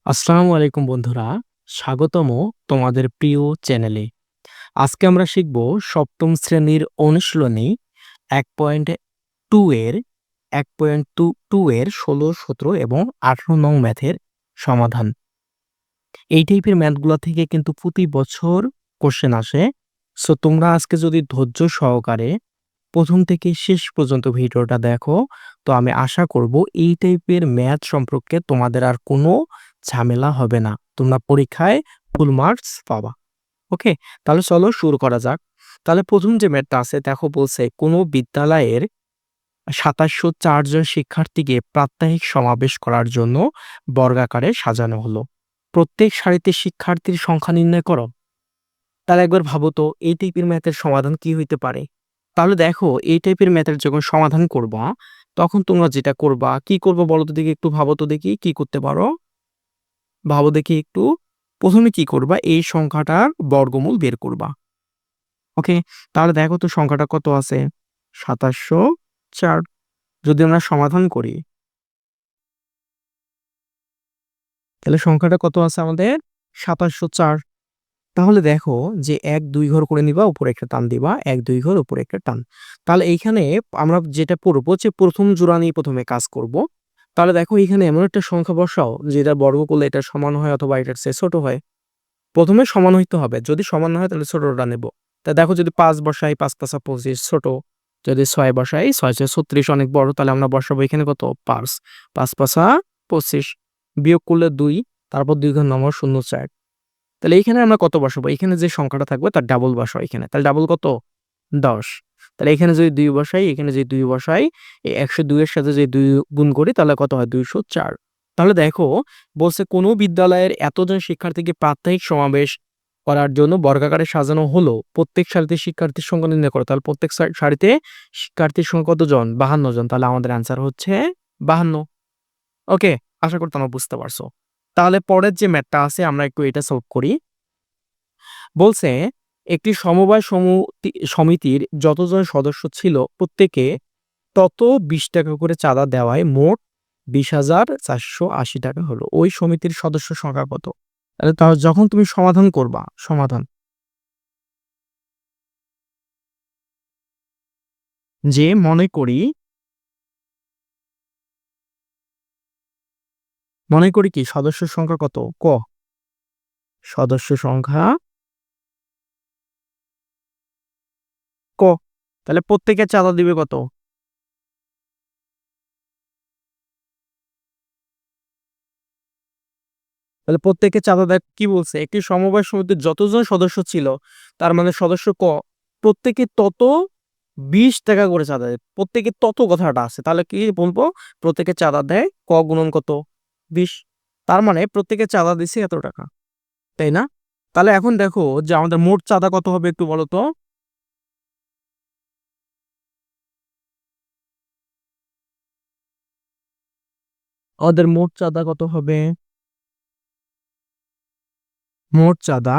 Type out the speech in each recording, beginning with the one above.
আসসালামু আলাইকুম বন্ধুরা, স্বাগতম তোমাদের প্রিয় চ্যানেলে। আজকে আমরা শিখব সপ্তম শ্রেণীর অনুশীলনী 1.2 এর 1.22 এর ১৬, ১৭ এবং ১৮ নং ম্যাথের সমাধান। এই টাইপের ম্যাথগুলা থেকে কিন্তু প্রতি বছর কোশ্চেন আসে। সো তোমরা আজকে যদি ধৈর্য সহকারে প্রথম থেকে শেষ পর্যন্ত ভিডিওটা দেখো, তো আমি আশা করব এই টাইপের ম্যাথ সম্পর্কে তোমাদের আর কোনো ঝামেলা হবে না। তোমরা পরীক্ষায় ফুল মার্কস পাবা। ওকে? তাহলে চলো শুরু করা যাক। তাহলে প্রথম যে ম্যাথটা আছে দেখো, বলছে কোনো বিদ্যালয়ের ২৭০৪ জন শিক্ষার্থীকে প্রাত্যহিক সমাবেশ করার জন্য বর্গাকারে সাজানো হলো। প্রত্যেক সারিতে শিক্ষার্থীর সংখ্যা নির্ণয় করো। তাহলে একবার ভাবো তো এই টাইপের ম্যাথের সমাধান কি হইতে পারে? তাহলে দেখো এই টাইপের ম্যাথের যখন সমাধান করবা, তখন তোমরা যেটা করবা, কি করবা বলো তো দেখি, একটু ভাবো তো দেখি কি করতে পারো? ভাবো দেখি একটু। ১ম এ কি করবা? এই সংখ্যাটার বর্গমূল বের করবা। ওকে? তাহলে দেখো তো সংখ্যাটা কত আছে? ২৭০৪। যদি আমরা সমাধান করি, তাহলে সংখ্যাটা কত আছে আমাদের? ২৭০৪। তাহলে দেখো যে ১ ২ ঘর করে নিবা, উপরে একটা টান দিবা, ১ ২ ঘর উপরে একটা টান। তাহলে এইখানে আমরা যেটা করব যে ১ম জোড়া নিয়ে ১ম এ কাজ করব। তাহলে দেখো এখানে এমন একটা সংখ্যা বসাও যেটার বর্গ করলে এটার সমান হয় অথবা এটার চেয়ে ছোট হয়। ১ম এ সমান হইতে হবে। যদি সমান না হয় তাহলে ছোটটা নেব। তা দেখো যদি ৫ বসাই, ৫ ৫ ২৫ ছোট। যদি ৬ বসাই, ৬ ৬ ৩৬ অনেক বড়। তাহলে আমরা বসাবো এখানে কত? ৫। ৫ ৫ ২৫। বিয়োগ করলে ২, তারপর ২ ঘর নামাও ০৪। তাহলে এইখানে আমরা কত বসাবো? এখানে যে সংখ্যাটা থাকবে তার ডাবল বসাও এখানে। তাহলে ডাবল কত? ১০। তাহলে এখানে যদি ২ বসাই, এখানে যদি ২ বসাই, এই ১০২ এর সাথে যদি ২ গুণ করি তাহলে কত হয়? ২০৪। তাহলে দেখো বলছে কোন বিদ্যালয়ের এতজন শিক্ষার্থীকে প্রাত্যহিক সমাবেশ করার জন্য বর্গাকারে সাজানো হলো। প্রত্যেক সারিতে শিক্ষার্থীর সংখ্যা নির্ণয় করো। তাহলে প্রত্যেক সারিতে শিক্ষার্থীর সংখ্যা কতজন? ৫২ জন। তাহলে আমাদের অ্যান্সার হচ্ছে ৫২। ওকে? আশা করি তোমরা বুঝতে পারছো। তাহলে পরের যে ম্যাথটা আছে আমরা একটু এটা সলভ করি। বলছে একটি সমবায় সমিতির যতজন সদস্য ছিল প্রত্যেকে তত ৳২০ করে চাঁদা দেওয়ায় মোট ৳২০,৪৮০ হলো। ওই সমিতির সদস্য সংখ্যা কত? তাহলে যখন তুমি সমাধান করবা, যে মনে করি কি সদস্য সংখ্যা কত? সদস্য সংখ্যা ক। তাহলে প্রত্যেকে চাঁদা দিবে কত? তাহলে প্রত্যেকে চাঁদা দেয়, কি বলছে? একটি সমবায় সমিতির যতজন সদস্য ছিল, তার মানে সদস্য প্রত্যেকে তত ৳২০ করে চাঁদা দেয়। প্রত্যেকে তত কথাটা আছে। তাহলে কি বলবো? প্রত্যেকে চাঁদা দেয় গুণন কত? ২০। তার মানে প্রত্যেকে চাঁদা দিছে এত টাকা। তাই না? তাহলে এখন দেখো যে আমাদের মোট চাঁদা কত হবে একটু বলো তো? আমাদের মোট চাঁদা কত হবে? মোট চাঁদা,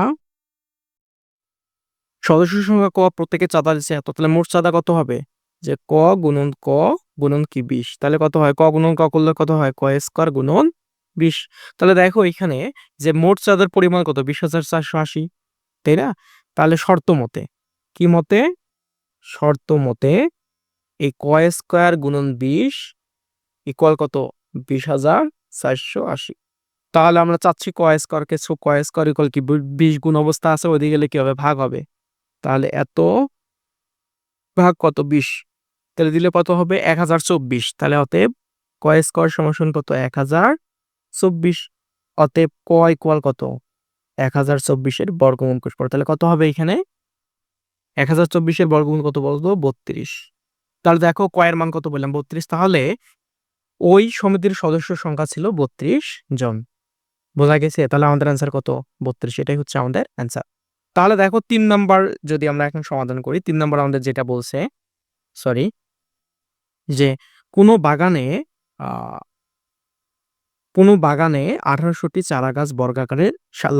সদস্য সংখ্যা প্রত্যেকে চাঁদা দিছে এত। তাহলে মোট চাঁদা কত হবে? যে ক গুণন কি ২০। তাহলে কত হয়? গুণন করলে কত হয়? স্কয়ার গুণন ২০। তাহলে দেখো এখানে যে মোট চাঁদার পরিমাণ কত? ২০,৪৮০। তাই না? তাহলে শর্ত মতে, কি মতে? শর্ত মতে এই স্কয়ার গুণন ২০ ইকুয়াল কত? ২০,৪৮০। তাহলে আমরা চাচ্ছি স্কয়ারকে, সো স্কয়ার ইকুয়াল কি ২০ গুণ অবস্থা আছে, ওইদিকে গেলে কি হবে? ভাগ হবে। তাহলে এত ভাগ কত? ২০। তাহলে দিলে কত হবে? ১০২৪। তাহলে অতএব স্কয়ার সমান কত? ১০২৪। অতএব ইকুয়াল কত? ১০২৪ এর বর্গমূল করতে পারো। তাহলে কত হবে এখানে? ১০২৪ এর বর্গমূল কত বলতো? ৩২। তাহলে দেখো এর মান কত বললাম? ৩২। তাহলে ওই সমিতির সদস্য সংখ্যা ছিল ৩২ জন। বোঝা গেছে? তাহলে আমাদের অ্যান্সার কত? ৩২। এটাই হচ্ছে আমাদের অ্যান্সার। তাহলে দেখো ৩ নাম্বার যদি আমরা এখন সমাধান করি, ৩ নাম্বার আমাদের যেটা বলছে, সরি, যে কোনো বাগানে আ কোনো বাগানে ১৮০০টি চারাগাছ বর্গাকারে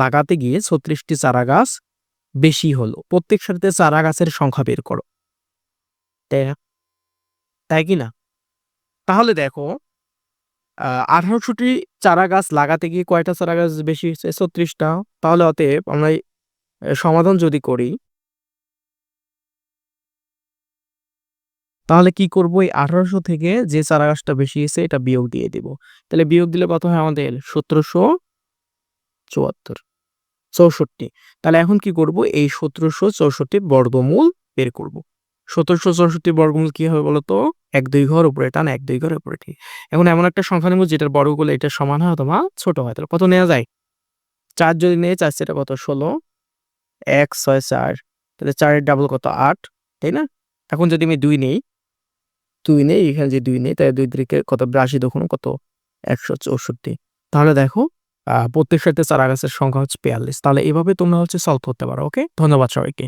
লাগাতে গিয়ে ৩৬ টি চারাগাছ বেশি হলো। প্রত্যেক সারিতে চারাগাছের সংখ্যা বের করো। তাই তাই কি না? তাহলে দেখো 18টি চারা গাছ লাগাতে গিয়ে কয়টা চারা গাছ বেশি হয়েছে? 36 টা। তাহলে অতএব আমরা এই সমাধান যদি করি তাহলে কি করব? এই 1800 থেকে যে চারা গাছটা বেশি হয়েছে এটা বিয়োগ দিয়ে দিব। তাহলে বিয়োগ দিলে কত হয় আমাদের? 1774 64। তাহলে এখন কি করব? এই 1764 বর্গমূল বের করব। 1764 বর্গমূল কি হবে বলতো? ১ ২ ঘর উপরে টান, ১ ২ ঘর উপরে ঠিক। এখন এমন একটা সংখ্যা নেব যেটার বর্গগুলো এটার সমান হয় অথবা ছোট হয়। তাহলে কত নেওয়া যায়? ৪ যদি নেই ৪ সেটা কত? ১৬, ১ ৬ ৪। তাহলে ৪ এর ডাবল কত? ৮, তাই না? এখন যদি আমি ২ নেই, এখানে যে ২ নেই তাহলে ২ তিরিকে কত? ৮২ দোগুণ কত? ১৬৪। তাহলে দেখো প্রত্যেক সারিতে চারা গাছের সংখ্যা হচ্ছে ৪২। তাহলে এভাবে তোমরা হচ্ছে সলভ করতে পারো। ওকে? ধন্যবাদ সবাইকে।